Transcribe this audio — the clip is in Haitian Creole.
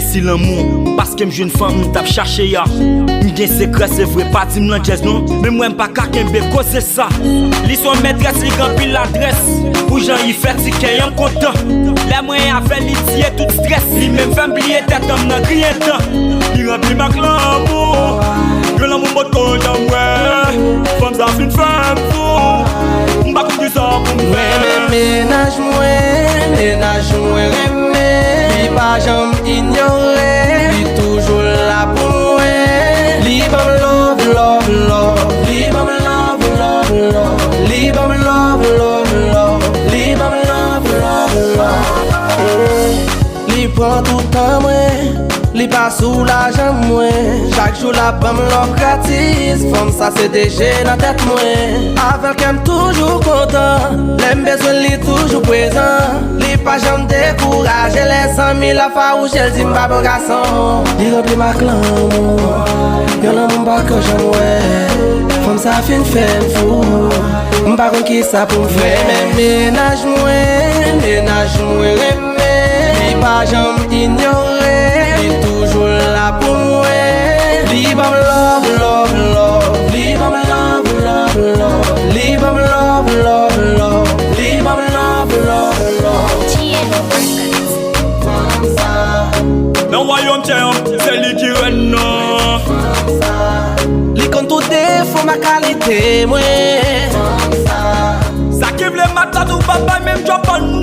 merci l'amour, parce que j'suis une femme t'as cherché ya. M'gen secret c'est vrai, pas dim lan jazz non, mais moi m'pas kakembe cause ça. Li son maîtresse, li rempli l'adresse, pour Jean y fait ticket, y'en content. Les moyens à faire li tirer tout stress, li même fait oublier tête homme nan rien temps. Li rempli ma l'amour, que l'amour m'a content ouais. Femme ça fin femme fou, m'pas compris ça pour me ménage moi remé, li pas jamais ignoré, li toujours là pour moi. Li bam love, love, love, li bam love, love, love, li bam love, love, love, li bam love, love, love. Li prend tout temps moi, li pas soulage moi. Chaque jour la bam love gratis, comme ça c'est déjà dans tête moi. Avec elle toujours content, l'aime besoin li toujours présent. Li pas jamais découragé, les amis la farouche, elle dit m'pa bon garçon. Li rempli ma l'amour, y'en a mon pas que j'aime ouais. Comme ça fin fait fou, m'pa kon qui ça pour faire. Ménage moi remé, li pas jamais ignoré, li toujours là pour moi. Li bam love, love, love, li bam love, love, love, li bam love, love, love, li bam love, love, love. dans royaume tiens, c'est lui qui règne. Li compte tout défaut ma qualité moi. Ça qui vle matin ou papa même job non.